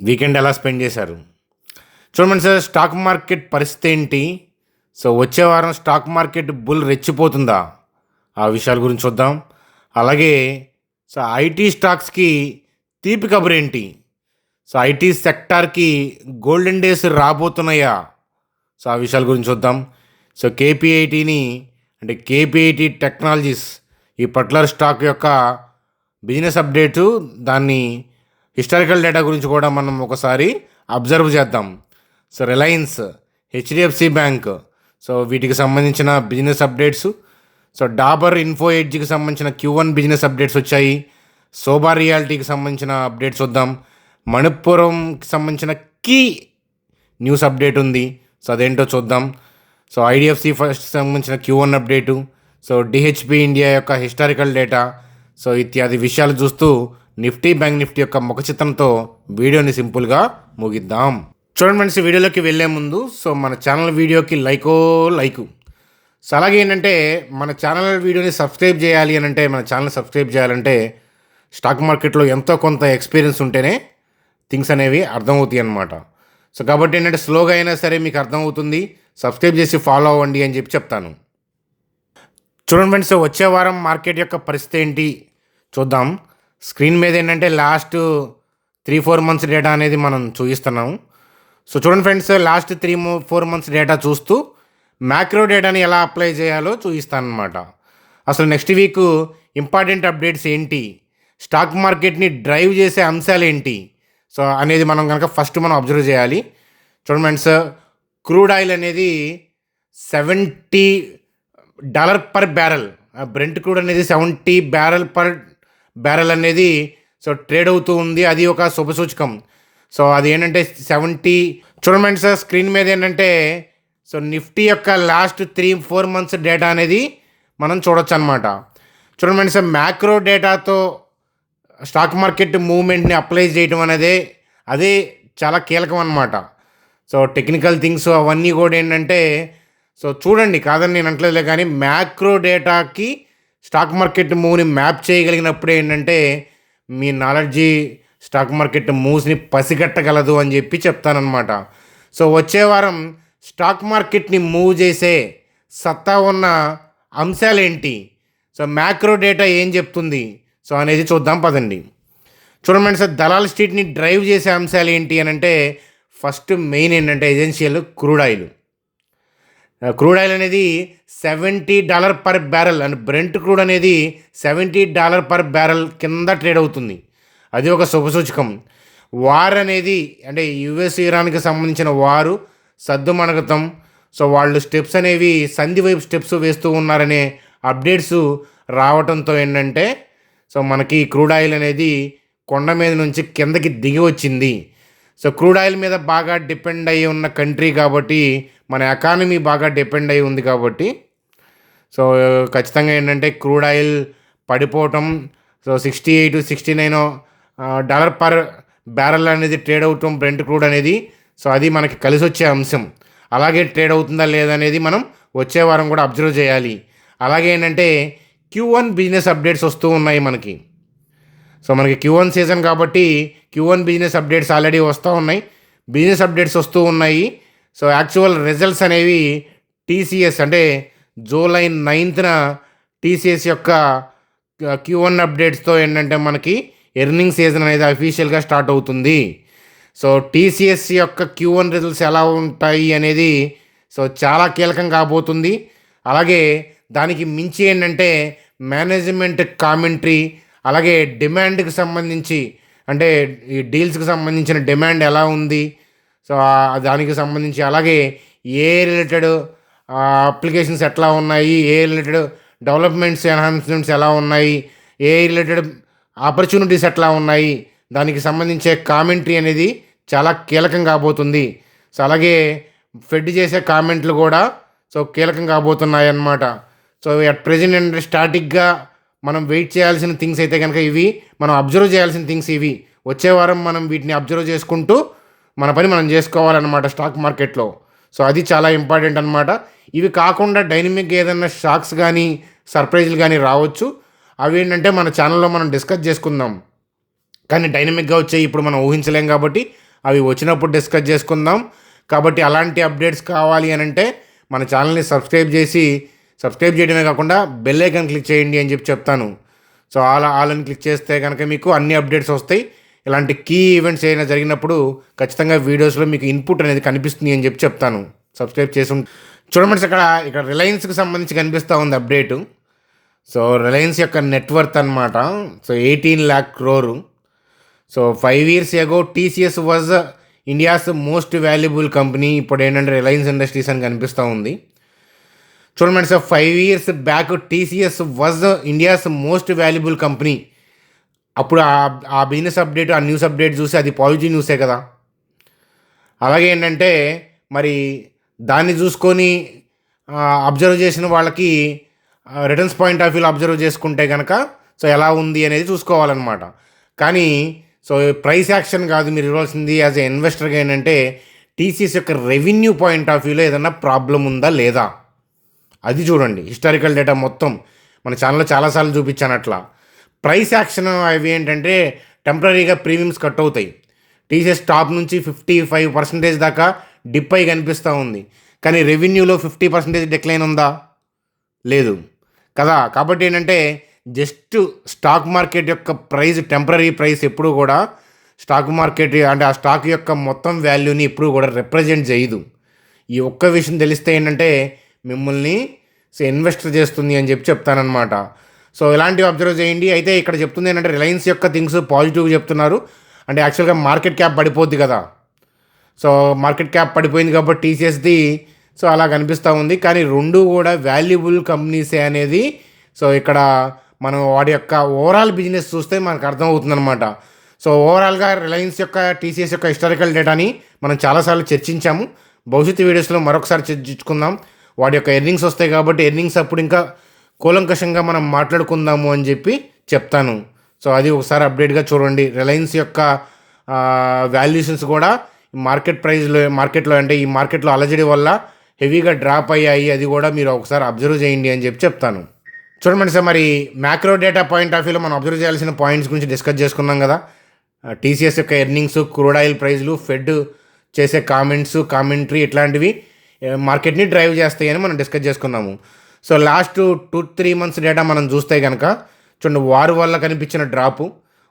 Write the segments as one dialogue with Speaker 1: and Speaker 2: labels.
Speaker 1: Weekend ఎలా spend చేశారు? చూడండి సార్, స్టాక్ మార్కెట్ పరిస్థితి ఏంటి? సో వచ్చే వారం స్టాక్ మార్కెట్ బుల్ రెచ్చిపోతుందా? ఆ విషయాల గురించి చూద్దాం. అలాగే సో ఐటీ స్టాక్స్కి తీపి కబురేంటి? సో ఐటీ సెక్టార్కి గోల్డెన్ డేస్ రాబోతున్నాయా? సో ఆ విషయాల గురించి చూద్దాం. సో కేపీఐటీ టెక్నాలజీస్ ఈ పర్టికులర్ స్టాక్ యొక్క బిజినెస్ అప్డేటు, దాన్ని హిస్టారికల్ డేటా గురించి కూడా మనం ఒకసారి అబ్జర్వ్ చేద్దాం. So Reliance, HDFC bank, so వీటికి సంబంధించిన business updates. So Dabur Info ఎడ్జ్కి సంబంధించిన Q1 బిజినెస్ అప్డేట్స్ వచ్చాయి. సోబా రియాలిటీకి సంబంధించిన అప్డేట్స్ చూద్దాం. మణిపురంకి సంబంధించిన కీ న్యూస్ అప్డేట్ ఉంది. సో అదేంటో చూద్దాం. సో ఐడిఎఫ్సి ఫస్ట్ సంబంధించిన Q1 update, so DHP India యొక్క హిస్టారికల్ డేటా, సో ఇత్యాది విషయాలు చూస్తూ బ్యాంక్ నిఫ్టీ యొక్క ముఖ చిత్రంతో వీడియోని సింపుల్గా ముగిద్దాం. చూడండి ఫ్రెండ్స్, వీడియోలోకి వెళ్ళే ముందు సో మన ఛానల్ వీడియోకి లైకు. సో అలాగే ఏంటంటే మన ఛానల్ వీడియోని సబ్స్క్రైబ్ చేయాలి అని అంటే, మన ఛానల్ సబ్స్క్రైబ్ చేయాలంటే స్టాక్ మార్కెట్లో ఎంతో కొంత ఎక్స్పీరియన్స్ ఉంటేనే థింగ్స్ అనేవి అర్థమవుతాయి అన్నమాట. సో కాబట్టి ఏంటంటే స్లోగా అయినా సరే మీకు అర్థమవుతుంది, సబ్స్క్రైబ్ చేసి ఫాలో అవ్వండి అని చెప్పి చెప్తాను. చూడండి ఫ్రెండ్స్, వచ్చే వారం మార్కెట్ యొక్క పరిస్థితి ఏంటి చూద్దాం. స్క్రీన్ మీద ఏంటంటే లాస్ట్ 3-4 మంత్స్ డేటా అనేది మనం చూపిస్తున్నాము. సో చూడండి ఫ్రెండ్స్, లాస్ట్ 3-4 మంత్స్ డేటా చూస్తూ మ్యాక్రో డేటాని ఎలా అప్లై చేయాలో చూపిస్తాను అనమాట. అసలు నెక్స్ట్ వీక్ ఇంపార్టెంట్ అప్డేట్స్ ఏంటి, స్టాక్ మార్కెట్ని డ్రైవ్ చేసే అంశాలు ఏంటి, సో అనేది మనం కనుక ఫస్ట్ మనం అబ్జర్వ్ చేయాలి. చూడండి ఫ్రెండ్స్, క్రూడ్ ఆయిల్ అనేది $70 పర్ బ్యారెల్, బ్రెంట్ క్రూడ్ అనేది $70 పర్ బ్యారెల్ అనేది సో ట్రేడ్ అవుతూ ఉంది. అది ఒక శుభసూచకం. సో అది ఏంటంటే 70. చూడండి సార్, స్క్రీన్ మీద ఏంటంటే సో నిఫ్టీ యొక్క లాస్ట్ 3-4 మంత్స్ డేటా అనేది మనం చూడొచ్చు అనమాట. చూడండి సార్, మ్యాక్రో డేటాతో స్టాక్ మార్కెట్ మూవ్మెంట్ని అప్లై చేయడం అనేది అదే చాలా కీలకం అనమాట. సో టెక్నికల్ థింగ్స్ అవన్నీ కూడా ఏంటంటే సో చూడండి, కాదని నేను అంటలేదులే, కానీ మ్యాక్రో డేటాకి స్టాక్ మార్కెట్ మూవ్ని మ్యాప్ చేయగలిగినప్పుడు ఏంటంటే మీ నాలెడ్జీ స్టాక్ మార్కెట్ మూవ్స్ని పసిగట్టగలదు అని చెప్పి చెప్తానమాట. సో వచ్చే వారం స్టాక్ మార్కెట్ని మూవ్ చేసే సత్తా ఉన్న అంశాలు ఏంటి, సో మ్యాక్రో డేటా ఏం చెప్తుంది, సో అనేది చూద్దాం పదండి. చూడండి సార్, దలాల్ స్ట్రీట్ని డ్రైవ్ చేసే అంశాలు ఏంటి అని అంటే ఫస్ట్ మెయిన్ ఏంటంటే essential crude oil. Crude oil అనేది $70 per barrel and Brent crude అనేది $70 పర్ బ్యారెల్ కింద ట్రేడ్ అవుతుంది. అది ఒక శుభసూచకం. వార్ అనేది అంటే యుఎస్ ఇరాన్కి సంబంధించిన వారు సద్దుమణగతం. సో వాళ్ళు స్టెప్స్ అనేవి సంధి వైపు స్టెప్స్ వేస్తూ ఉన్నారనే అప్డేట్స్ రావడంతో ఏంటంటే సో మనకి క్రూడ్ ఆయిల్ అనేది కొండ మీద నుంచి కిందకి దిగి వచ్చింది. సో క్రూడ్ ఆయిల్ మీద బాగా డిపెండ్ అయ్యి ఉన్న కంట్రీ కాబట్టి, మన ఎకానమీ బాగా డిపెండ్ అయ్యి ఉంది కాబట్టి సో ఖచ్చితంగా ఏంటంటే క్రూడ్ ఆయిల్ పడిపోవటం, సో $68-69 పర్ బ్యారెల్ అనేది ట్రేడ్ అవటం బ్రెంట్ క్రూడ్ అనేది, సో అది మనకి కలిసి వచ్చే అంశం. అలాగే ట్రేడ్ అవుతుందా లేదా అనేది మనం వచ్చే వారం కూడా అబ్జర్వ్ చేయాలి. అలాగే ఏంటంటే Q1 బిజినెస్ అప్డేట్స్ వస్తూ ఉన్నాయి మనకి. సో మనకి Q1 సీజన్ కాబట్టి Q1 బిజినెస్ అప్డేట్స్ ఆల్రెడీ వస్తూ ఉన్నాయి, బిజినెస్ అప్డేట్స్ వస్తూ ఉన్నాయి. సో యాక్చువల్ రిజల్ట్స్ అనేవి TCS అంటే జూలై 9న TCS యొక్క Q1 అప్డేట్స్తో ఏంటంటే మనకి ఎర్నింగ్ సీజన్ అనేది అఫీషియల్గా స్టార్ట్ అవుతుంది. సో TCS యొక్క Q1 రిజల్ట్స్ ఎలా ఉంటాయి అనేది సో చాలా కీలకం కాబోతుంది. అలాగే దానికి మించి ఏంటంటే మేనేజ్మెంట్ కామెంటరీ, అలాగే డిమాండ్కి సంబంధించి అంటే ఈ డీల్స్కి సంబంధించిన డిమాండ్ ఎలా ఉంది, సో దానికి సంబంధించి, అలాగే ఏ రిలేటెడ్ అప్లికేషన్స్ ఎట్లా ఉన్నాయి, ఏ రిలేటెడ్ డెవలప్మెంట్స్ ఎన్హాన్స్మెంట్స్ ఎలా ఉన్నాయి, ఏ రిలేటెడ్ ఆపర్చునిటీస్ ఎట్లా ఉన్నాయి, దానికి సంబంధించే కామెంటరీ అనేది చాలా కీలకం కాబోతుంది. సో అలాగే ఫెడ్ చేసే కామెంట్లు కూడా సో కీలకం కాబోతున్నాయి అన్నమాట. సో అట్ ప్రెజెంట్ ఏంటంటే స్టాటిక్గా మనం వెయిట్ చేయాల్సిన థింగ్స్ అయితే కనుక ఇవి, మనం అబ్జర్వ్ చేయాల్సిన థింగ్స్ ఇవి. వచ్చే వారం మనం వీటిని అబ్జర్వ్ చేసుకుంటూ మన పని మనం చేసుకోవాలన్నమాట స్టాక్ మార్కెట్లో. సో అది చాలా ఇంపార్టెంట్ అనమాట. ఇవి కాకుండా డైనమిక్ ఏదైనా షాక్స్ కానీ సర్ప్రైజ్లు కానీ రావచ్చు. అవి ఏంటంటే మన ఛానల్లో మనం డిస్కస్ చేసుకుందాం. కానీ డైనమిక్గా వచ్చాయి ఇప్పుడు మనం ఊహించలేం కాబట్టి అవి వచ్చినప్పుడు డిస్కస్ చేసుకుందాం. కాబట్టి అలాంటి అప్డేట్స్ కావాలి అని అంటే మన ఛానల్ని సబ్స్క్రైబ్ చేయడమే కాకుండా బెల్ ఐకాన్ క్లిక్ చేయండి అని చెప్తాను. సో ఆలని క్లిక్ చేస్తే కనుక మీకు అన్ని అప్డేట్స్ వస్తాయి. ఇలాంటి కీ ఈవెంట్స్ ఏదైనా జరిగినప్పుడు ఖచ్చితంగా వీడియోస్లో మీకు ఇన్పుట్ అనేది కనిపిస్తుంది అని చెప్తాను. సబ్స్క్రైబ్ చేసి చూడమంటే ఇక్కడ రిలయన్స్కి సంబంధించి కనిపిస్తూ ఉంది అప్డేటు. సో రిలయన్స్ యొక్క నెట్వర్త్ అనమాట. So 18 lakh crore. So 5 years ago TCS was India's most valuable company. ఇప్పుడు ఏంటంటే రిలయన్స్ ఇండస్ట్రీస్ అని కనిపిస్తూ ఉంది. చూడమండి sir, 5 years back TCS was India's most valuable company. అప్పుడు ఆ బిజినెస్ అప్డేట్, ఆ న్యూస్ అప్డేట్ చూసి అది పాజిటివ్ న్యూసే కదా. అలాగే ఏంటంటే మరి దాన్ని చూసుకొని అబ్జర్వ్ చేసిన వాళ్ళకి రిటర్న్స్ పాయింట్ ఆఫ్ వ్యూలో అబ్జర్వ్ చేసుకుంటే కనుక సో ఎలా ఉంది అనేది చూసుకోవాలన్నమాట. కానీ సో ప్రైస్ యాక్షన్ కాదు మీరు ఇవ్వాల్సింది. యాజ్ ఎ ఇన్వెస్టర్గా ఏంటంటే టీసీఎస్ యొక్క రెవెన్యూ పాయింట్ ఆఫ్ వ్యూలో ఏదైనా ప్రాబ్లం ఉందా లేదా అది చూడండి. హిస్టారికల్ డేటా మొత్తం మన ఛానల్లో చాలాసార్లు చూపించాను. అట్లా ప్రైస్ యాక్షన్ అవి ఏంటంటే టెంపరీగా ప్రీమియమ్స్ కట్ అవుతాయి. టీసీఎస్ టాప్ నుంచి 55% దాకా డిప్ అయి కనిపిస్తూ ఉంది. కానీ రెవెన్యూలో 50% డిక్లైన్ ఉందా? లేదు కదా. కాబట్టి ఏంటంటే జస్ట్ స్టాక్ మార్కెట్ యొక్క ప్రైస్, టెంపరీ ప్రైస్ ఎప్పుడు కూడా స్టాక్ మార్కెట్ అంటే ఆ స్టాక్ యొక్క మొత్తం వాల్యూని ఎప్పుడు కూడా రిప్రజెంట్ చేయదు. ఈ ఒక్క విషయం తెలిస్తే ఏంటంటే మిమ్మల్ని ఇన్వెస్ట్ చేస్తుంది అని చెప్తానమాట. సో ఇలాంటివి అబ్జర్వ్ చేయండి. అయితే ఇక్కడ చెప్తుంది ఏంటంటే రిలయన్స్ యొక్క థింగ్స్ పాజిటివ్గా చెప్తున్నారు. అంటే యాక్చువల్గా మార్కెట్ క్యాప్ పడిపోద్ది కదా. సో మార్కెట్ క్యాప్ పడిపోయింది కాబట్టి టీసీఎస్ది సో అలా కనిపిస్తూ ఉంది. కానీ రెండు కూడా వాల్యుబుల్ కంపెనీసే అనేది సో ఇక్కడ మనం వాటి యొక్క ఓవరాల్ బిజినెస్ చూస్తే మనకు అర్థమవుతుందన్నమాట. సో ఓవరాల్గా రిలయన్స్ యొక్క టీసీఎస్ యొక్క హిస్టారికల్ డేటాని మనం చాలాసార్లు చర్చించాము. భవిష్యత్తు వీడియోస్లో మరొకసారి చర్చించుకుందాం. వాటి యొక్క ఎర్నింగ్స్ వస్తాయి కాబట్టి ఎర్నింగ్స్ అప్పుడు ఇంకా కూలంకషంగా మనం మాట్లాడుకుందాము అని చెప్తాను. సో అది ఒకసారి అప్డేట్గా చూడండి. రిలయన్స్ యొక్క వాల్యుయేషన్స్ కూడా మార్కెట్లో అంటే ఈ మార్కెట్లో అలజడి వల్ల హెవీగా డ్రాప్ అయ్యాయి. అది కూడా మీరు ఒకసారి అబ్జర్వ్ చేయండి అని చెప్తాను. చూడండి సార్, మరి మ్యాక్రో డేటా పాయింట్ ఆఫ్ వ్యూలో మనం అబ్జర్వ్ చేయాల్సిన పాయింట్స్ గురించి డిస్కస్ చేసుకున్నాం కదా. టీసీఎస్ యొక్క ఎర్నింగ్స్, క్రూడ్ ఆయిల్ ప్రైస్లు, ఫెడ్ చేసే కామెంటరీ ఇట్లాంటివి మార్కెట్ని డ్రైవ్ చేస్తాయని మనం డిస్కస్ చేసుకున్నాము. సో లాస్ట్ 2-3 months డేటా మనం చూస్తే కనుక చూడండి, వారు వల్ల కనిపించిన డ్రాపు,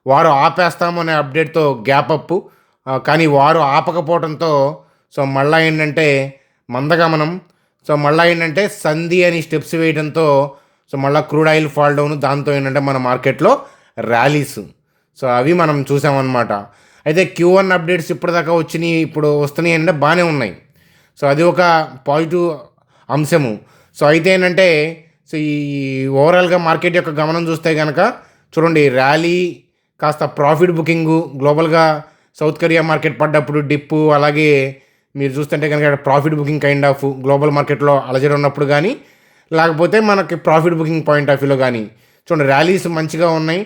Speaker 1: వారు ఆపేస్తాము అనే అప్డేట్తో గ్యాప్ అప్, కానీ వారు ఆపకపోవడంతో సో మళ్ళీ ఏంటంటే మందగమనం, సో మళ్ళీ ఏంటంటే సంధి అని స్టెప్స్ వేయడంతో సో మళ్ళీ క్రూడ్ ఆయిల్ ఫాల్ డౌన్, దాంతో ఏంటంటే మన మార్కెట్లో ర్యాలీస్. సో అవి మనం చూసామన్నమాట. అయితే Q1 అప్డేట్స్ ఇప్పటిదాకా వచ్చినాయి, ఇప్పుడు వస్తున్నాయి అంటే బాగానే ఉన్నాయి. సో అది ఒక పాజిటివ్ అంశము. సో అయితే ఏంటంటే సో ఈ ఓవరాల్గా మార్కెట్ యొక్క గమనం చూస్తే కనుక చూడండి, ర్యాలీ కాస్త ప్రాఫిట్ బుకింగు, గ్లోబల్గా సౌత్ కొరియా మార్కెట్ పడ్డప్పుడు డిప్పు, అలాగే మీరు చూస్తుంటే కనుక profit booking kind of global మార్కెట్లో అలజడి ఉన్నప్పుడు కానీ, లేకపోతే మనకి ప్రాఫిట్ బుకింగ్ పాయింట్ ఆఫ్ వ్యూలో కానీ చూడండి ర్యాలీస్ మంచిగా ఉన్నాయి.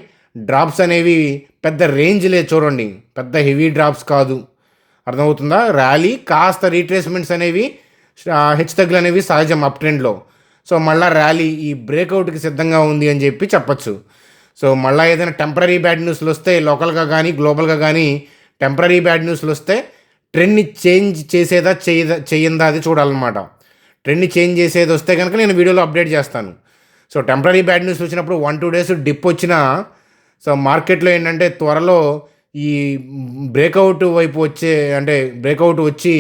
Speaker 1: డ్రాప్స్ అనేవి పెద్ద రేంజ్ లేదు చూడండి, పెద్ద హెవీ డ్రాప్స్ కాదు. అర్థమవుతుందా? ర్యాలీ కాస్త రీట్రేస్మెంట్స్ అనేవి, హెచ్చుతగ్గులు అనేవి సహజం అప్ ట్రెండ్లో. సో మళ్ళీ ర్యాలీ ఈ బ్రేక్అవుట్కి సిద్ధంగా ఉంది అని చెప్పచ్చు. సో మళ్ళీ ఏదైనా టెంపరీ బ్యాడ్ న్యూస్లు వస్తే లోకల్గా కానీ గ్లోబల్గా కానీ టెంపరీ బ్యాడ్ న్యూస్లు వస్తే ట్రెండ్ని చేంజ్ చేసేదా చేయందా అది చూడాలన్నమాట. ట్రెండ్ని చేంజ్ చేసేది వస్తే కనుక నేను వీడియోలో అప్డేట్ చేస్తాను. సో టెంపరీ బ్యాడ్ న్యూస్ వచ్చినప్పుడు 1-2 days డిప్ వచ్చినా సో మార్కెట్లో ఏంటంటే త్వరలో ఈ బ్రేక్అవుట్ వైపు అంటే బ్రేక్అవుట్ వచ్చి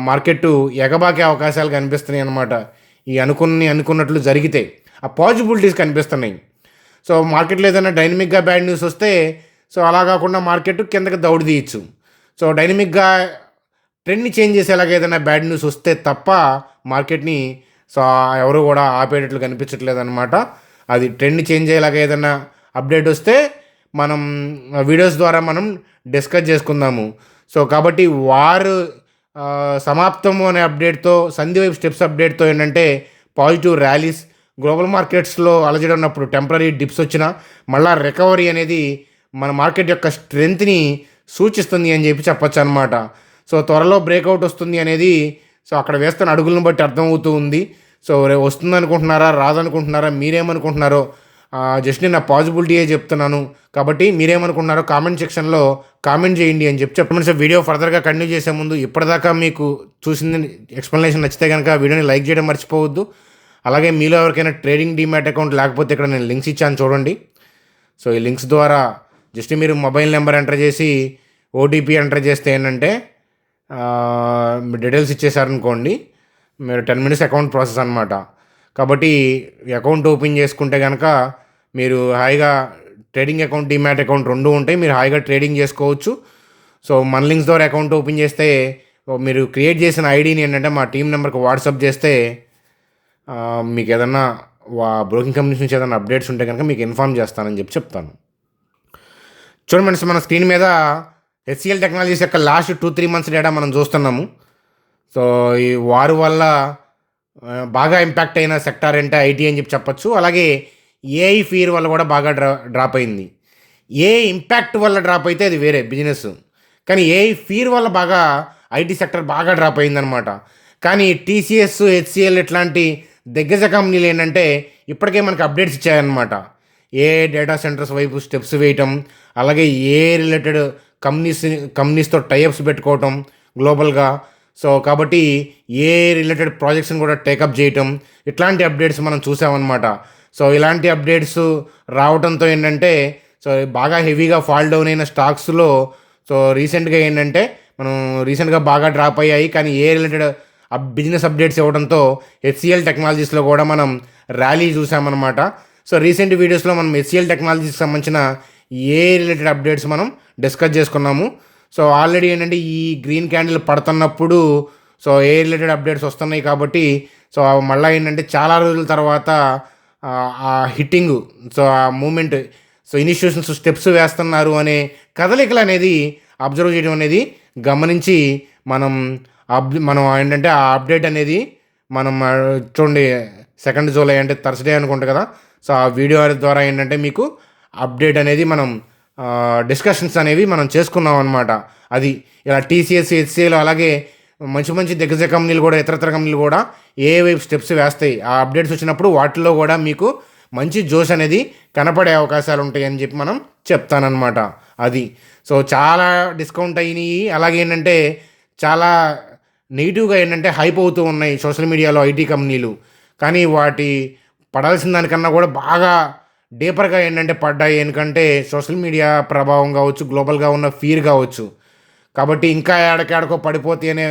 Speaker 1: మార్కెట్ ఎగబాకే అవకాశాలు కనిపిస్తున్నాయి అన్నమాట. ఈ అనుకున్నట్లు జరిగితే ఆ పాజిబిలిటీస్ కనిపిస్తున్నాయి. సో మార్కెట్లో ఏదైనా డైనమిక్గా బ్యాడ్ న్యూస్ వస్తే సో అలా కాకుండా మార్కెట్ కిందకి దౌడు తీయచ్చు. సో డైనమిక్గా ట్రెండ్ని చేంజ్ చేసేలాగా ఏదైనా బ్యాడ్ న్యూస్ వస్తే తప్ప మార్కెట్ని సో ఎవరు కూడా ఆపేటట్లు కనిపించట్లేదు అనమాట. అది ట్రెండ్ని చేంజ్ అయ్యేలాగా ఏదైనా అప్డేట్ వస్తే మనం వీడియోస్ ద్వారా మనం డిస్కస్ చేసుకుందాము. సో కాబట్టి వారు సమాప్తము అనే అప్డేట్తో, సంధి వైపు స్టెప్స్ అప్డేట్తో ఏంటంటే పాజిటివ్ ర్యాలీస్, గ్లోబల్ మార్కెట్స్లో అలజడి ఉన్నప్పుడు టెంపరీ డిప్స్ వచ్చినా మళ్ళీ రికవరీ అనేది మన మార్కెట్ యొక్క స్ట్రెంత్ని సూచిస్తుంది అని చెప్పచ్చు అనమాట. సో త్వరలో బ్రేక్అవుట్ వస్తుంది అనేది సో అక్కడ వేస్తున్న అడుగులను బట్టి అర్థమవుతూ ఉంది. సో వస్తుంది అనుకుంటున్నారా, రాదనుకుంటున్నారా, మీరేమనుకుంటున్నారో జస్ట్ నేను నా పాజిబిలిటీయే చెప్తున్నాను. కాబట్టి మీరేమనుకున్నారో కామెంట్ సెక్షన్లో కామెంట్ చేయండి అని చెప్పండి. సార్ వీడియో ఫర్దర్గా కంటిన్యూ చేసే ముందు ఇప్పటిదాకా మీకు చూసింది ఎక్స్ప్లెనేషన్ నచ్చితే కనుక వీడియోని లైక్ చేయడం మర్చిపోవద్దు. అలాగే మీలో ఎవరికైనా ట్రేడింగ్ డీమ్యాట్ అకౌంట్ లేకపోతే ఇక్కడ నేను లింక్స్ ఇచ్చాను చూడండి. సో ఈ లింక్స్ ద్వారా జస్ట్ మీరు మొబైల్ నెంబర్ ఎంటర్ చేసి ఓటీపీ ఎంటర్ చేస్తే ఏంటంటే డీటెయిల్స్ ఇచ్చేసారనుకోండి, మీరు 10 minutes అకౌంట్ ప్రాసెస్ అనమాట. కాబట్టి ఈ అకౌంట్ ఓపెన్ చేసుకుంటే కనుక మీరు హాయిగా ట్రేడింగ్ అకౌంట్ డీమ్యాట్ అకౌంట్ రెండు ఉంటాయి, మీరు హాయిగా ట్రేడింగ్ చేసుకోవచ్చు. సో మన లింక్స్ ద్వారా అకౌంట్ ఓపెన్ చేస్తే మీరు క్రియేట్ చేసిన ఐడిని ఏంటంటే మా టీం నెంబర్కి వాట్సాప్ చేస్తే మీకు ఏదన్నా బ్రోకింగ్ కంపెనీస్ నుంచి ఏదైనా అప్డేట్స్ ఉంటే కనుక మీకు ఇన్ఫార్మ్ చేస్తానని చెప్తాను. చూడండి, మన స్క్రీన్ మీద హెచ్సిఎల్ టెక్నాలజీస్ యొక్క లాస్ట్ 2-3 months డేటా మనం చూస్తున్నాము. సో ఈ వారు వల్ల బాగా ఇంపాక్ట్ అయిన సెక్టార్ అంటే ఐటీ అని చెప్పచ్చు. అలాగే ఏఐ ఫీర్ వల్ల కూడా బాగా డ్రాప్ అయింది. ఏ ఇంపాక్ట్ వల్ల డ్రాప్ అయితే అది వేరే బిజినెస్, కానీ ఏఐ ఫీర్ వల్ల బాగా ఐటీ సెక్టర్ బాగా డ్రాప్ అయిందనమాట. కానీ టీసీఎస్, హెచ్సిఎల్ ఇట్లాంటి దిగ్గజ కంపెనీలు ఏంటంటే ఇప్పటికే మనకి అప్డేట్స్ ఇచ్చాయన్నమాట. ఏ డేటా సెంటర్స్ వైపు స్టెప్స్ వేయటం, అలాగే ఏ రిలేటెడ్ కంపెనీస్తో టైఅప్స్ పెట్టుకోవటం గ్లోబల్గా. సో కాబట్టి ఏ రిలేటెడ్ ప్రాజెక్ట్స్ని కూడా టేకప్ చేయటం, ఇట్లాంటి అప్డేట్స్ మనం చూసామన్నమాట. సో ఇలాంటి అప్డేట్స్ రావడంతో ఏంటంటే సో బాగా హెవీగా ఫాల్ డౌన్ అయిన స్టాక్స్లో సో రీసెంట్గా ఏంటంటే మనం రీసెంట్గా బాగా డ్రాప్ అయ్యాయి. కానీ ఏ రిలేటెడ్ బిజినెస్ అప్డేట్స్ ఇవ్వడంతో హెచ్సిఎల్ టెక్నాలజీస్లో కూడా మనం ర్యాలీ చూసామన్నమాట. సో రీసెంట్ వీడియోస్లో మనం హెచ్సిఎల్ టెక్నాలజీకి సంబంధించిన ఏ రిలేటెడ్ అప్డేట్స్ మనం డిస్కస్ చేసుకున్నాము. సో ఆల్రెడీ ఏంటంటే ఈ గ్రీన్ క్యాండిల్ పడుతున్నప్పుడు సో ఏ రిలేటెడ్ అప్డేట్స్ వస్తున్నాయి కాబట్టి సో మళ్ళీ ఏంటంటే చాలా రోజుల తర్వాత ఆ హిట్టింగ్, సో ఆ మూమెంట్, సో ఇనిషియేషన్స్ స్టెప్స్ వేస్తున్నారు అనే కదలికలు అనేది అబ్జర్వ్ చేయడం అనేది గమనించి మనం ఏంటంటే ఆ అప్డేట్ అనేది మనం చూడండి 2 July అంటే థర్స్డే అనుకుంటా కదా. సో ఆ వీడియో ద్వారా ఏంటంటే మీకు అప్డేట్ అనేది మనం డిస్కషన్స్ అనేవి మనం చేసుకున్నాం అనమాట. అది ఇలా టీసీఎస్, హెచ్సిఎల్ అలాగే మంచి దిగ్గజ కంపెనీలు కూడా ఇతరత్ర కంపెనీలు కూడా ఏ వైపు స్టెప్స్ వేస్తాయి, ఆ అప్డేట్స్ వచ్చినప్పుడు వాటిలో కూడా మీకు మంచి జోష్ అనేది కనపడే అవకాశాలు ఉంటాయి అని చెప్పి మనం చెప్తానమాట. అది సో చాలా డిస్కౌంట్ అయినాయి. అలాగే ఏంటంటే చాలా నెగిటివ్గా ఏంటంటే హైప్ అవుతూ ఉన్నాయి సోషల్ మీడియాలో ఐటీ కంపెనీలు. కానీ వాటి పడాల్సిన దానికన్నా కూడా బాగా డీపర్గా ఏంటంటే పడ్డాయి. ఎందుకంటే సోషల్ మీడియా ప్రభావం కావచ్చు, గ్లోబల్గా ఉన్న ఫీర్ కావచ్చు. కాబట్టి ఇంకా ఏడకేడకో పడిపోతే అనే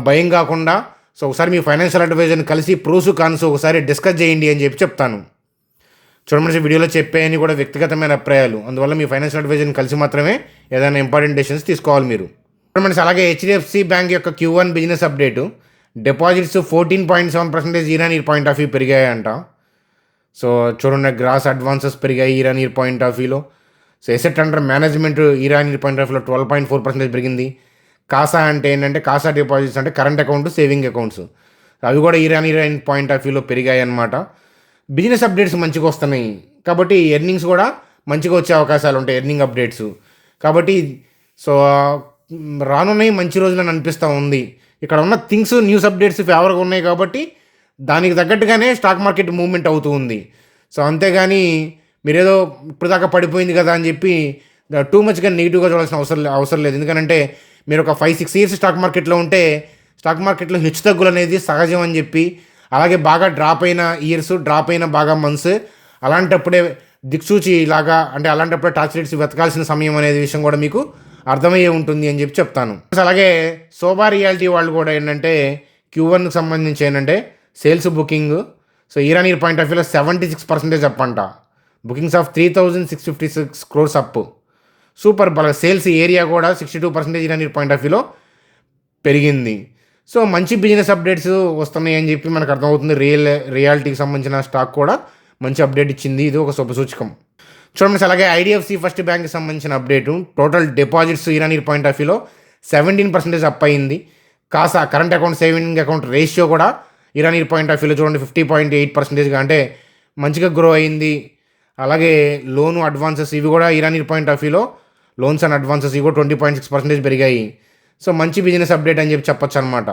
Speaker 1: భయం కాకుండా సో ఒకసారి మీ ఫైనాన్షియల్ అడ్వైజర్ని కలిసి ప్రోస్ కాన్స్ ఒకసారి డిస్కస్ చేయండి అని చెప్తాను. చూడమని వీడియోలో చెప్పేయని కూడా వ్యక్తిగతమైన అభిప్రాయాలు, అందువల్ల మీ ఫైనాన్షియల్ అడ్వైజర్ని కలిసి మాత్రమే ఏదైనా ఇంపార్టెంట్ డెసిషన్స్ తీసుకోవాలి మీరు. చూడమని అలాగే హెచ్డిఎఫ్సి బ్యాంక్ యొక్క Q1 business update, deposits 14.7% year point of view పెరిగాయంట. సో చూడండి, గ్రాస్ అడ్వాన్సెస్ పెరిగాయి ఇయర్ పాయింట్ ఆఫ్ వ్యూలో. సో asset under management year point of వ్యూలో 12.4% పెరిగింది. కాసా అంటే ఏంటంటే కాసా డిపాజిట్స్ అంటే కరెంట్ అకౌంట్, సేవింగ్ అకౌంట్స్, అవి కూడా ఇయర్ పాయింట్ ఆఫ్ వ్యూలో పెరిగాయి అన్నమాట. బిజినెస్ అప్డేట్స్ మంచిగా వస్తున్నాయి కాబట్టి ఎర్నింగ్స్ కూడా మంచిగా వచ్చే అవకాశాలు ఉంటాయి, ఎర్నింగ్ అప్డేట్స్. కాబట్టి సో రానున్నాయి మంచి రోజులు అని అనిపిస్తూ ఉంది. ఇక్కడ ఉన్న థింగ్స్, న్యూస్ అప్డేట్స్ ఫేవర్గా ఉన్నాయి కాబట్టి దానికి తగ్గట్టుగానే స్టాక్ మార్కెట్ మూవ్మెంట్ అవుతూ ఉంది. సో అంతేగాని మీరేదో ఇప్పుడు దాకా పడిపోయింది కదా అని చెప్పి టూ మచ్గా నెగిటివ్గా చూడాల్సిన అవసరం లేదు. ఎందుకంటే మీరు ఒక 5-6 years స్టాక్ మార్కెట్లో ఉంటే స్టాక్ మార్కెట్లో హెచ్చు తగ్గులు అనేది సహజం అని చెప్పి, అలాగే బాగా డ్రాప్ అయిన ఇయర్స్, డ్రాప్ అయిన బాగా మంత్స్, అలాంటప్పుడే దిక్సూచి ఇలాగా అంటే అలాంటప్పుడే టార్చ్ రేట్స్ వెతకాల్సిన సమయం అనేది విషయం కూడా మీకు అర్థమయ్యే ఉంటుంది అని చెప్తాను. అలాగే శోభా రియాలిటీ వాళ్ళు కూడా ఏంటంటే Q1కి సంబంధించి ఏంటంటే sales booking so year point of వ్యూలో 76% అప్ అంట. Bookings of 3,656 crores up. Super. Sales area కూడా 62% ఇయర్ పాయింట్ ఆఫ్ వ్యూలో పెరిగింది. సో మంచి బిజినెస్ అప్డేట్స్ వస్తున్నాయి అని చెప్పి మనకు అర్థమవుతుంది. రియాలిటీకి సంబంధించిన స్టాక్ కూడా మంచి అప్డేట్ ఇచ్చింది, ఇది ఒక శుభసూచకం. చూడండి, అలాగే ఐడిఎఫ్సి ఫస్ట్ బ్యాంక్కి సంబంధించిన update, total deposits year point of వ్యూలో 17% అప్ అయింది. CASA current account, saving account ratio కూడా ఇయర్ పాయింట్ ఆఫ్ వ్యూలో చూడండి 50.8%గా అంటే మంచిగా గ్రో అయింది. అలాగే లోను అడ్వాన్సెస్ ఇవి కూడా ఇయర్ పాయింట్ ఆఫ్ వ్యూలో లోన్స్ అండ్ అడ్వాన్సెస్ ఇవి కూడా 20.6% పెరిగాయి. సో మంచి బిజినెస్ అప్డేట్ అని చెప్పొచ్చు అనమాట.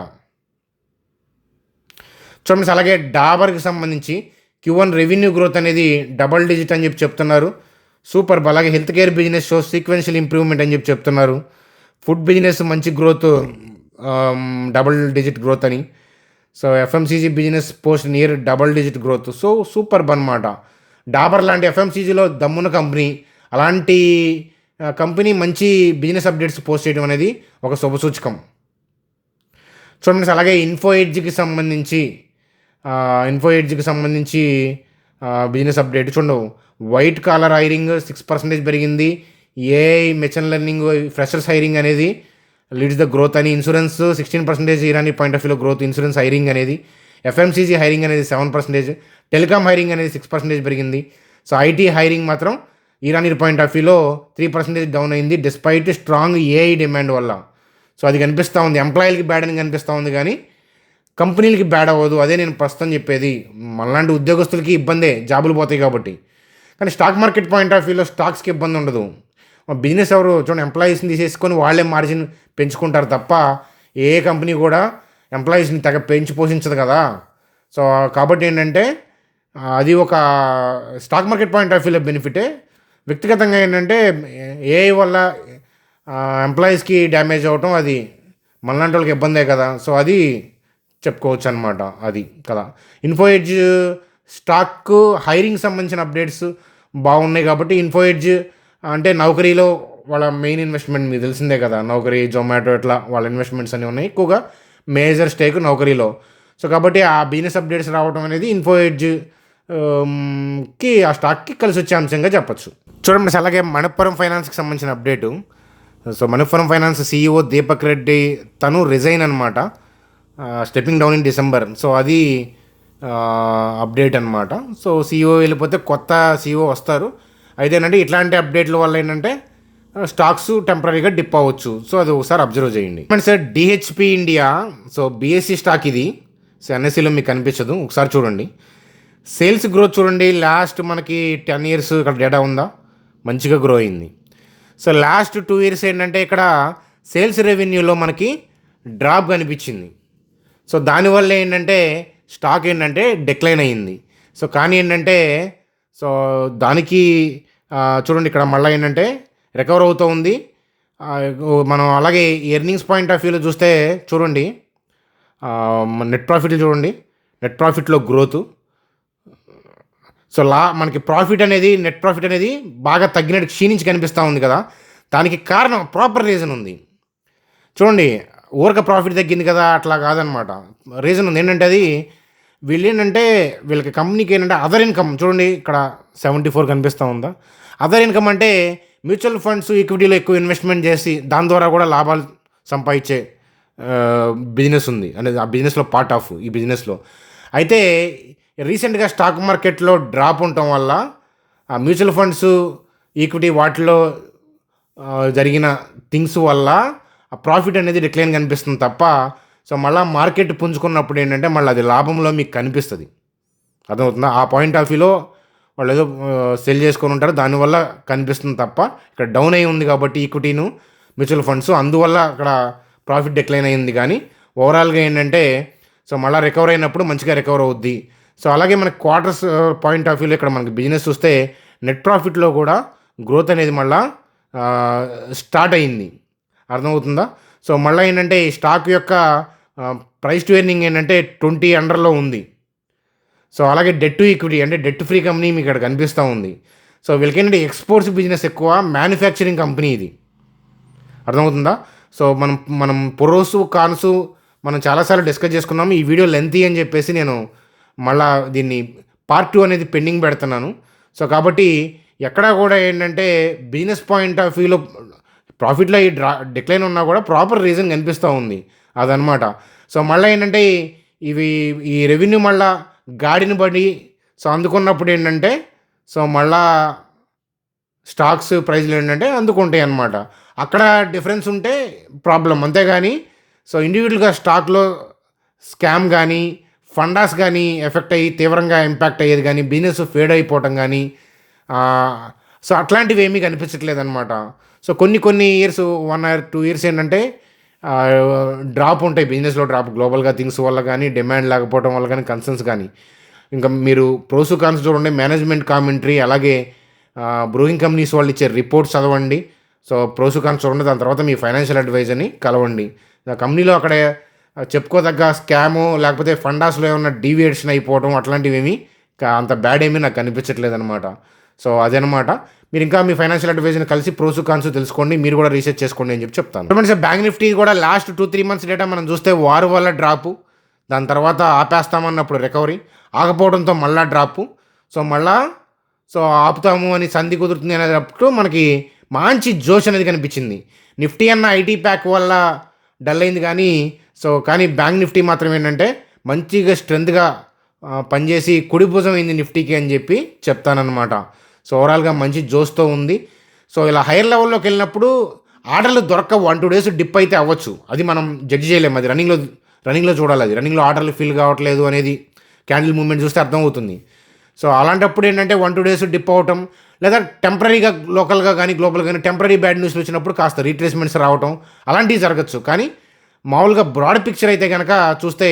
Speaker 1: చూడండి, అలాగే డాబర్కి సంబంధించి Q1 రెవెన్యూ గ్రోత్ అనేది డబుల్ డిజిట్ అని చెప్తున్నారు. సూపర్. అలాగే health care business show sequential improvement అని చెప్తున్నారు. ఫుడ్ బిజినెస్ మంచి గ్రోత్, డబుల్ డిజిట్ గ్రోత్ అని. So FMCG business post near double digit growth. So super అనమాట. డాబర్ లాంటి ఎఫ్ఎంసీజీలో దమ్మున కంపెనీ, అలాంటి కంపెనీ మంచి బిజినెస్ అప్డేట్స్ పోస్ట్ చేయడం అనేది ఒక శుభసూచకం. చూడండి. అలాగే ఇన్ఫో ఎడ్జ్కి సంబంధించి బిజినెస్ అప్డేట్ చూడండి. వైట్ కాలర్ హైరింగ్ 6% పెరిగింది. AI, machine learning, freshers hiring అనేది లీడ్స్ ద గ్రోత్ అని. ఇన్సూరెన్స్ 16% ఇరానీ పాయింట్ ఆఫ్ వ్యూలో గ్రోత్ ఇన్సూరెన్స్ హైరింగ్ అనేది. ఎఫ్ఎంసీజీ హైరింగ్ అనేది 7%. టెలికామ్ హైరింగ్ అనేది 6% పెరిగింది. సో ఐటీ హైరింగ్ మాత్రం ఇరానీ పాయింట్ ఆఫ్ వ్యూలో 3% డౌన్ అయింది డిస్పైట్ స్ట్రాంగ్ ఏఐ డిమాండ్ వల్ల. సో అది కనిపిస్తూ ఉంది. ఎంప్లాయీలకి బ్యాడ్ అని కనిపిస్తూ ఉంది కానీ కంపెనీలకి బ్యాడ్ అవ్వదు. అదే నేను ప్రస్తుతం చెప్పేది. మనలాంటి ఉద్యోగస్తులకి ఇబ్బందే, జాబులు పోతాయి కాబట్టి. కానీ స్టాక్ మార్కెట్ పాయింట్ ఆఫ్ వ్యూలో స్టాక్స్కి ఇబ్బంది ఉండదు. బిజినెస్ ఎవరు చూడండి, ఎంప్లాయీస్ని తీసేసుకొని వాళ్ళే మార్జిన్ పెంచుకుంటారు తప్ప ఏ కంపెనీ కూడా ఎంప్లాయీస్ని తెగ పెంచి పోషించదు కదా. సో కాబట్టి ఏంటంటే అది ఒక స్టాక్ మార్కెట్ పాయింట్ ఆఫ్ వ్యూలో బెనిఫిటే. వ్యక్తిగతంగా ఏంటంటే ఏఐ వల్ల ఎంప్లాయీస్కి డ్యామేజ్ అవ్వటం అది మనలాంటి వాళ్ళకి ఇబ్బందే కదా. సో అది చెప్పుకోవచ్చు అనమాట. అది కదా. ఇన్ఫో ఎడ్జ్ స్టాక్ హైరింగ్ సంబంధించిన అప్డేట్స్ బాగున్నాయి కాబట్టి ఇన్ఫో ఎడ్జ్ అంటే నౌకరీలో వాళ్ళ మెయిన్ ఇన్వెస్ట్మెంట్ మీకు తెలిసిందే కదా. నౌకరీ, జొమాటో ఇట్లా వాళ్ళ ఇన్వెస్ట్మెంట్స్ అన్నీ ఉన్నాయి. ఎక్కువగా మేజర్ స్టేక్ నౌకరీలో. సో కాబట్టి ఆ బిజినెస్ అప్డేట్స్ రావడం అనేది ఇన్ఫో ఎడ్జ్ కి ఆ స్టాక్కి కలిసి వచ్చే అంశంగా చెప్పచ్చు. చూడండి. అలాగే మనప్పురం ఫైనాన్స్కి సంబంధించిన update. So Manappuram finance CEO Deepak Reddy తను రిజైన్ అనమాట, stepping down in December. So అది అప్డేట్ అనమాట. సో CEO వెళ్ళిపోతే కొత్త CEO వస్తారు. అయితే ఏంటంటే ఇట్లాంటి అప్డేట్ల వల్ల ఏంటంటే స్టాక్స్ టెంపరీగా డిప్ అవ్వచ్చు. సో అది ఒకసారి అబ్జర్వ్ చేయండి. Sir DHP India, so BSE stock ఇది. సో NSEలో మీకు కనిపించదు, ఒకసారి చూడండి. సేల్స్ గ్రోత్ చూడండి. లాస్ట్ మనకి 10 years ఇక్కడ డేటా ఉందా, మంచిగా గ్రో అయింది. సో లాస్ట్ 2 years ఏంటంటే ఇక్కడ సేల్స్ రెవెన్యూలో మనకి డ్రాప్ కనిపించింది. సో దానివల్ల ఏంటంటే స్టాక్ ఏంటంటే డిక్లైన్ అయ్యింది. సో కానీ ఏంటంటే సో దానికి చూడండి ఇక్కడ మళ్ళీ ఏంటంటే రికవర్ అవుతూ ఉంది. మనం అలాగే ఎర్నింగ్స్ పాయింట్ ఆఫ్ వ్యూలో చూస్తే చూడండి, నెట్ ప్రాఫిట్లు చూడండి, నెట్ ప్రాఫిట్లో గ్రోత్. సో మనకి నెట్ ప్రాఫిట్ అనేది బాగా తగ్గినట్టు క్షీణించి కనిపిస్తూ ఉంది కదా. దానికి కారణం ప్రాపర్ రీజన్ ఉంది. చూడండి, ఊరక ప్రాఫిట్ తగ్గింది కదా అట్లా కాదనమాట. రీజన్ ఉంది. ఏంటంటే అది వీళ్ళకి కంపెనీకి ఏంటంటే అదర్ ఇన్కమ్ చూడండి, ఇక్కడ 74 కనిపిస్తూ ఉందా. అదర్ ఇన్కమ్ అంటే మ్యూచువల్ ఫండ్స్ ఈక్విటీలో ఎక్కువ ఇన్వెస్ట్మెంట్ చేసి దాని ద్వారా కూడా లాభాలు సంపాదించే బిజినెస్ ఉంది అనేది ఆ బిజినెస్లో పార్ట్ ఆఫ్ ఈ బిజినెస్లో. అయితే రీసెంట్గా స్టాక్ మార్కెట్లో డ్రాప్ ఉండటం వల్ల ఆ మ్యూచువల్ ఫండ్స్, ఈక్విటీ వాటిలో జరిగిన థింగ్స్ వల్ల ఆ ప్రాఫిట్ అనేది డిక్లైన్ కనిపిస్తుంది తప్ప సో మళ్ళీ మార్కెట్ పుంజుకున్నప్పుడు ఏంటంటే మళ్ళీ అది లాభంలో మీకు కనిపిస్తుంది. అర్థమవుతుందా? ఆ పాయింట్ ఆఫ్ వ్యూలో వాళ్ళు ఏదో సెల్ చేసుకొని ఉంటారు, దానివల్ల కనిపిస్తుంది తప్ప ఇక్కడ డౌన్ అయి ఉంది కాబట్టి ఈక్విటీను, మ్యూచువల్ ఫండ్స్, అందువల్ల అక్కడ ప్రాఫిట్ డిక్లైన్ అయ్యింది. కానీ ఓవరాల్గా ఏంటంటే సో మళ్ళీ రికవర్ అయినప్పుడు మంచిగా రికవర్ అవుద్ది. సో అలాగే మనకి క్వార్టర్స్ పాయింట్ ఆఫ్ వ్యూలో ఇక్కడ మనకి బిజినెస్ చూస్తే నెట్ ప్రాఫిట్లో కూడా గ్రోత్ అనేది మళ్ళీ స్టార్ట్ అయింది. అర్థమవుతుందా? సో మళ్ళీ ఏంటంటే ఈ స్టాక్ యొక్క ప్రైస్ టు ఎర్నింగ్ ఏంటంటే 20 అండర్లో ఉంది. సో అలాగే డెట్ టు ఈక్విటీ అంటే డెట్ ఫ్రీ కంపెనీ మీకు ఇక్కడ కనిపిస్తూ ఉంది. సో వీళ్ళకి ఏంటంటే ఎక్స్పోర్ట్స్ బిజినెస్ ఎక్కువ, మ్యానుఫ్యాక్చరింగ్ కంపెనీ ఇది. అర్థమవుతుందా? సో మనం పొరోస్, కాన్స్ మనం చాలాసార్లు డిస్కస్ చేసుకున్నాము. ఈ వీడియో లెంతీ అని చెప్పేసి నేను మళ్ళా దీన్ని పార్ట్ 2 అనేది పెండింగ్ పెడుతున్నాను. సో కాబట్టి ఎక్కడా కూడా ఏంటంటే బిజినెస్ పాయింట్ ఆఫ్ వ్యూలో ప్రాఫిట్లో ఈ డిక్లైన్ ఉన్నా కూడా ప్రాపర్ రీజన్ కనిపిస్తూ ఉంది అదనమాట. సో మళ్ళీ ఏంటంటే ఈ రెవెన్యూ మళ్ళా గాడిని పడి సో అందుకున్నప్పుడు ఏంటంటే సో మళ్ళా స్టాక్స్ ప్రైజ్లు ఏంటంటే అందుకుంటాయి అన్నమాట. అక్కడ డిఫరెన్స్ ఉంటే ప్రాబ్లం, అంతేగాని సో ఇండివిజువల్గా స్టాక్లో స్కామ్ కానీ ఫండాస్ కానీ ఎఫెక్ట్ అయ్యి తీవ్రంగా ఇంపాక్ట్ అయ్యేది కానీ బిజినెస్ ఫేడ్ అయిపోవటం కానీ సో అట్లాంటివి ఏమీ కనిపించట్లేదు అనమాట. సో కొన్ని ఇయర్స్ 1 or 2 years ఏంటంటే డ్రాప్ ఉంటాయి బిజినెస్లో, డ్రాప్ గ్లోబల్గా థింగ్స్ వల్ల కానీ, డిమాండ్ లేకపోవడం వల్ల కానీ, కన్సర్న్స్ కానీ. ఇంకా మీరు ప్రోస్ కాన్స్ చూడండి, మేనేజ్మెంట్ కామెంటరీ, అలాగే బ్రూయింగ్ కంపెనీస్ వాళ్ళు ఇచ్చే రిపోర్ట్స్ చదవండి. సో ప్రోస్ కాన్స్ చూడండి, దాని తర్వాత మీ ఫైనాన్షియల్ అడ్వైజర్ని కలవండి. ఆ కంపెనీలో అక్కడ చెప్పుకోదగ్గ స్కాము లేకపోతే ఫండాస్లో ఏమన్నా డీవియేషన్ అయిపోవడం అట్లాంటివి ఏమీ అంత బ్యాడ్ ఏమీ నాకు కనిపించట్లేదు అనమాట. సో అదనమాట. మీరు ఇంకా మీ ఫైనాన్షియల్ అడ్వైజర్ని కలిసి ప్రోస్ కాన్స్ తెలుసుకోండి, మీరు కూడా రీసెర్చ్ చేసుకోండి అని చెప్తాను. బ్యాంక్ నిఫ్టీ కూడా లాస్ట్ 2-3 మంత్స్ డేటా మనం చూస్తే వార్ వల్ల డ్రాపు, దాని తర్వాత ఆపేస్తామన్నప్పుడు రికవరీ, ఆగపోవడంతో మళ్ళా డ్రాపు. సో ఆపుతాము అని సంధి కుదురుతుంది అనేటప్పుడు మనకి మంచి జోష్ అనేది కనిపించింది. నిఫ్టీ అన్న ఐటీ ప్యాక్ వల్ల డల్ అయింది కానీ బ్యాంక్ నిఫ్టీ మాత్రం ఏంటంటే మంచిగా స్ట్రెంత్గా పనిచేసి కుడి భుజం అయింది నిఫ్టీకి అని చెప్పి చెప్తానన్నమాట. సో ఓవరాల్గా మంచి జోష్తో ఉంది. సో ఇలా హైయర్ లెవెల్లోకి వెళ్ళినప్పుడు ఆర్డర్లు దొరక్క 1-2 డేస్ డిప్ అయితే అవ్వచ్చు, అది మనం జడ్జి చేయలేము. అది రన్నింగ్లో చూడాలి. అది రన్నింగ్లో ఆర్డర్లు ఫిల్ కావట్లేదు అనేది క్యాండిల్ మూవ్మెంట్ చూస్తే అర్థమవుతుంది. సో అలాంటప్పుడు ఏంటంటే 1-2 డేస్ డిప్ అవటం, లేదా టెంపరీగా లోకల్గా కానీ గ్లోబల్ కానీ టెంపరీ బ్యాడ్ న్యూస్లు వచ్చినప్పుడు కాస్త రీట్రేస్మెంట్స్ రావటం అలాంటివి జరగచ్చు. కానీ మామూలుగా బ్రాడ్ పిక్చర్ అయితే కనుక చూస్తే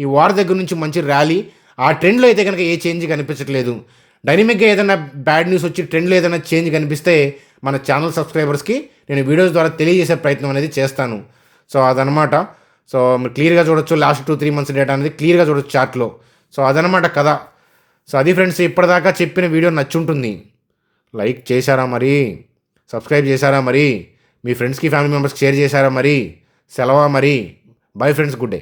Speaker 1: ఈ వార్ దగ్గర నుంచి మంచి ర్యాలీ, ఆ ట్రెండ్లో అయితే కనుక ఏ చేంజ్ కనిపించట్లేదు. డైనమిక్గా ఏదైనా బ్యాడ్ న్యూస్ వచ్చి ట్రెండ్లో ఏదైనా చేంజ్ కనిపిస్తే మన ఛానల్ సబ్స్క్రైబర్స్కి నేను వీడియోస్ ద్వారా తెలియజేసే ప్రయత్నం అనేది చేస్తాను. సో అదనమాట. సో మీరు క్లియర్గా చూడొచ్చు, లాస్ట్ 2-3 మంత్స్ డేటా అనేది క్లియర్గా చూడొచ్చు చార్ట్లో. సో అదనమాట కథ. సో అది ఫ్రెండ్స్, ఇప్పటిదాకా చెప్పిన వీడియో నచ్చుంటుంది. లైక్ చేశారా మరి, సబ్స్క్రైబ్ చేశారా మరి, మీ ఫ్రెండ్స్కి ఫ్యామిలీ మెంబర్స్కి షేర్ చేశారా మరి, సెలవా మరి. Bye friends, good day.